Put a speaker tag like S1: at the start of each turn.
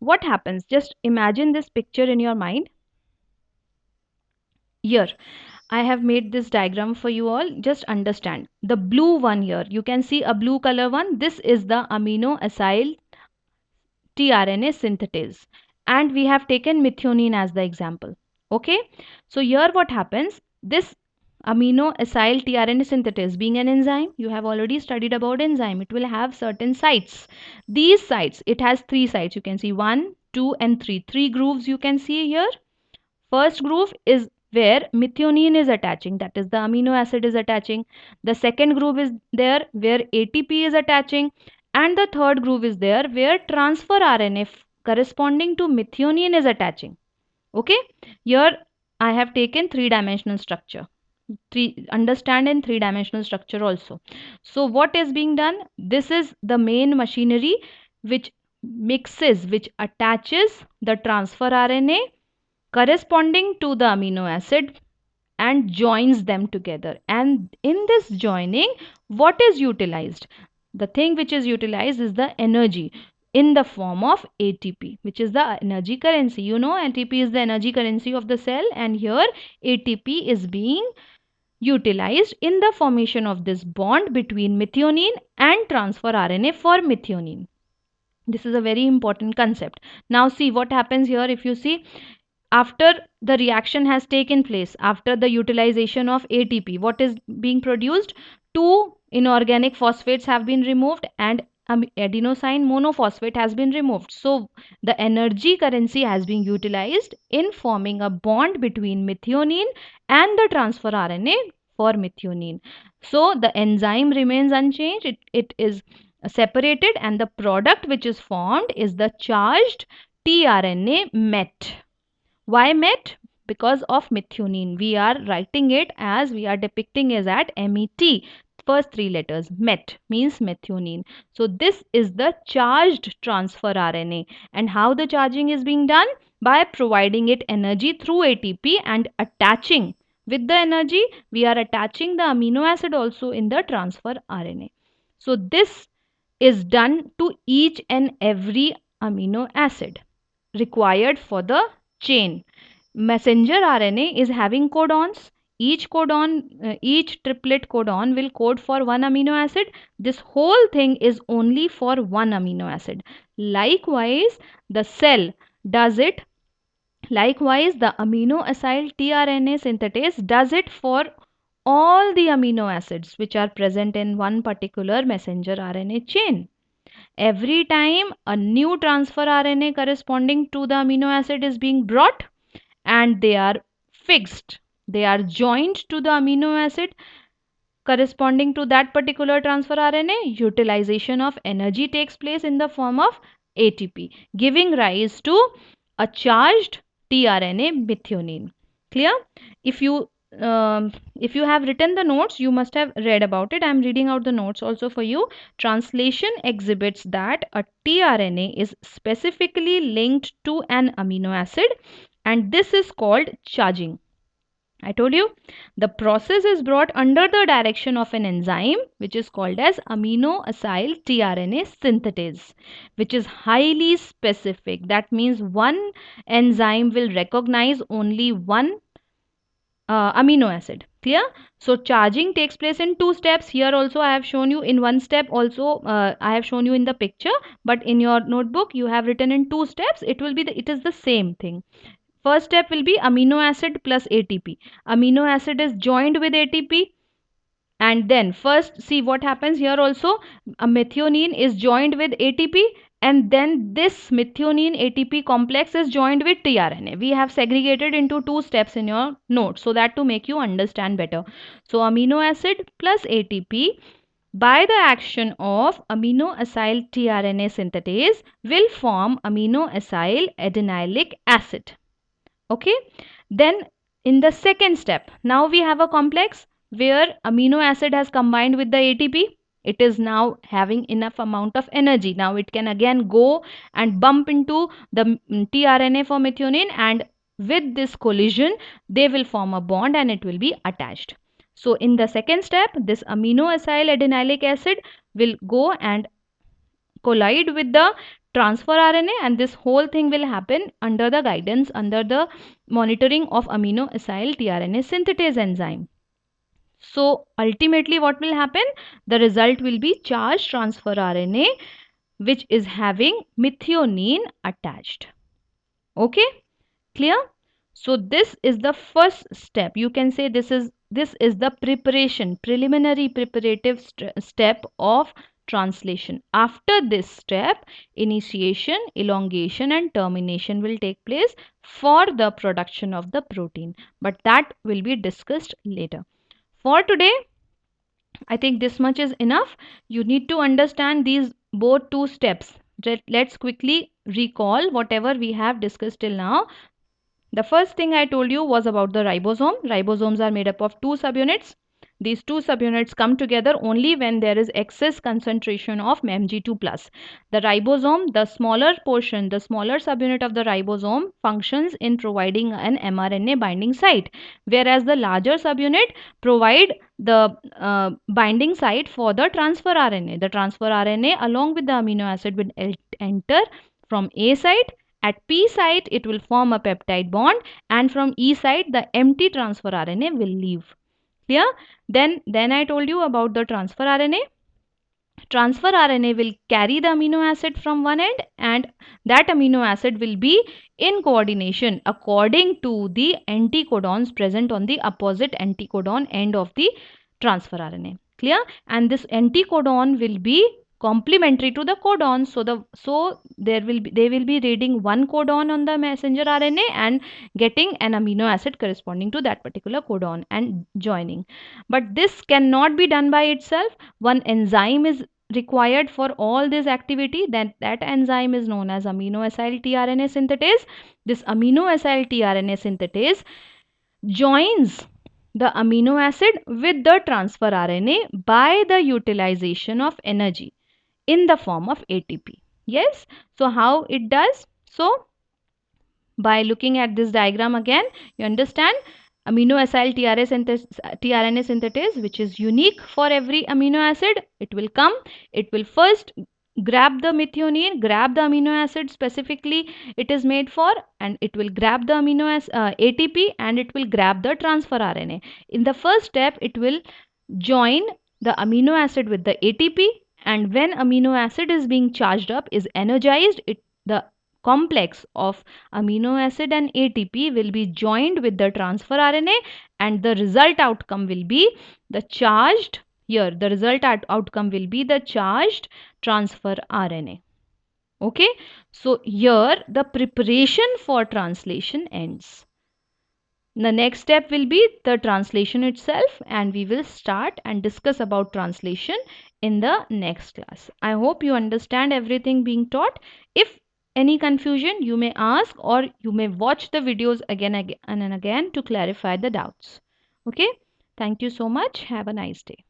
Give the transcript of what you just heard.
S1: what happens? Just imagine this picture in your mind. Here, I have made this diagram for you all. Just understand. The blue one here, you can see a blue color one. This is the amino acyl tRNA synthetase. And we have taken methionine as the example. Okay. So here what happens? This amino acyl tRNA synthetase being an enzyme, you have already studied about enzyme. It will have certain sites. These sites, it has three sites. You can see 1, 2 and 3. Three grooves you can see here. First groove is where methionine is attaching, that is the amino acid is attaching. The second groove is there where ATP is attaching, and the third groove is there where transfer RNA corresponding to methionine is attaching. Okay, here I have taken three-dimensional structure. Understand in three-dimensional structure also. So what is being done? This is the main machinery which mixes, which attaches the transfer RNA corresponding to the amino acid and joins them together. And in this joining, what is utilized? The thing which is utilized is the energy in the form of ATP, which is the energy currency. You know, ATP is the energy currency of the cell, and here ATP is being utilized in the formation of this bond between methionine and transfer RNA for methionine. This is a very important concept. Now see what happens here. If you see, after the reaction has taken place, after the utilization of ATP, what is being produced? Two inorganic phosphates have been removed and adenosine monophosphate has been removed. So the energy currency has been utilized in forming a bond between methionine and the transfer RNA for methionine. So the enzyme remains unchanged. It is separated, and the product which is formed is the charged tRNA MET. Why MET? Because of methionine. We are writing it as, we are depicting is at MET. First three letters. MET means methionine. So this is the charged transfer RNA. And how the charging is being done? By providing it energy through ATP and attaching. With the energy, we are attaching the amino acid also in the transfer RNA. So this is done to each and every amino acid required for the chain. Messenger RNA is having codons. Each triplet codon will code for one amino acid. This whole thing is only for one amino acid. Likewise, the cell does it. Likewise, the amino acyl tRNA synthetase does it for all the amino acids which are present in one particular messenger RNA chain. Every time a new transfer RNA corresponding to the amino acid is being brought, and they are fixed, they are joined to the amino acid corresponding to that particular transfer RNA, utilization of energy takes place in the form of ATP, giving rise to a charged tRNA methionine. Clear? If you if you have written the notes, you must have read about it. I am reading out the notes also for you. Translation exhibits that a tRNA is specifically linked to an amino acid, and this is called charging. I told you the process is brought under the direction of an enzyme which is called as amino acyl tRNA synthetase, which is highly specific. That means one enzyme will recognize only one amino acid. Clear? So charging takes place in two steps. Here also I have shown you in one step, also I have shown you in the picture, but in your notebook you have written in two steps. It is the same thing. First step will be amino acid plus ATP. Amino acid is joined with ATP, and then first see what happens here also. A methionine is joined with ATP, and then this methionine ATP complex is joined with tRNA. We have segregated into two steps in your note so that to make you understand better. So amino acid plus ATP by the action of amino acyl tRNA synthetase will form amino acyl adenylic acid. Okay, then in the second step, now we have a complex where amino acid has combined with the ATP. It is now having enough amount of energy. Now it can again go and bump into the tRNA for methionine, and with this collision they will form a bond and it will be attached. So in the second step, this amino acyl adenylic acid will go and collide with the transfer RNA, and this whole thing will happen under the guidance, under the monitoring of amino acyl tRNA synthetase enzyme. So ultimately what will happen? The result will be charge transfer RNA which is having methionine attached. Okay, clear? So this is the first step. You can say this is the preparation, preliminary preparative step of translation. After this step, initiation, elongation and termination will take place for the production of the protein, but that will be discussed later. For today, I think this much is enough. You need to understand these both two steps. Let's quickly recall whatever we have discussed till now. The first thing I told you was about the ribosome. Ribosomes are made up of two subunits. These two subunits come together only when there is excess concentration of mg2 plus. The ribosome, the smaller portion, the smaller subunit of the ribosome functions in providing an mRNA binding site, whereas the larger subunit provide the binding site for the transfer RNA. The transfer RNA along with the amino acid will enter from A site. At P site, it will form a peptide bond, and from E site, the empty transfer RNA will leave. Clear? Then I told you about the transfer RNA. Transfer RNA will carry the amino acid from one end, and that amino acid will be in coordination according to the anticodons present on the opposite anticodon end of the transfer RNA. Clear? And this anticodon will be complementary to the codon, so they will be reading one codon on the messenger RNA and getting an amino acid corresponding to that particular codon and joining. But this cannot be done by itself. One enzyme is required for all this activity. That enzyme is known as amino acyl tRNA synthetase. This amino acyl tRNA synthetase joins the amino acid with the transfer RNA by the utilization of energy in the form of ATP. Yes, so how it does? So by looking at this diagram again, you understand amino acyl tRNA synthetase, which is unique for every amino acid. It will come, it will first grab the methionine, grab the amino acid specifically it is made for, and it will grab the ATP, and it will grab the transfer RNA. In the first step, it will join the amino acid with the ATP, and when amino acid is being charged up, is energized, the complex of amino acid and ATP will be joined with the transfer RNA, and the result outcome will be the charged, here the result outcome will be the charged transfer RNA. Okay, so here the preparation for translation ends. The next step will be the translation itself, and we will start and discuss about translation in the next class. I hope you understand everything being taught. If any confusion, you may ask, or you may watch the videos again and again to clarify the doubts. Okay, thank you so much. Have a nice day.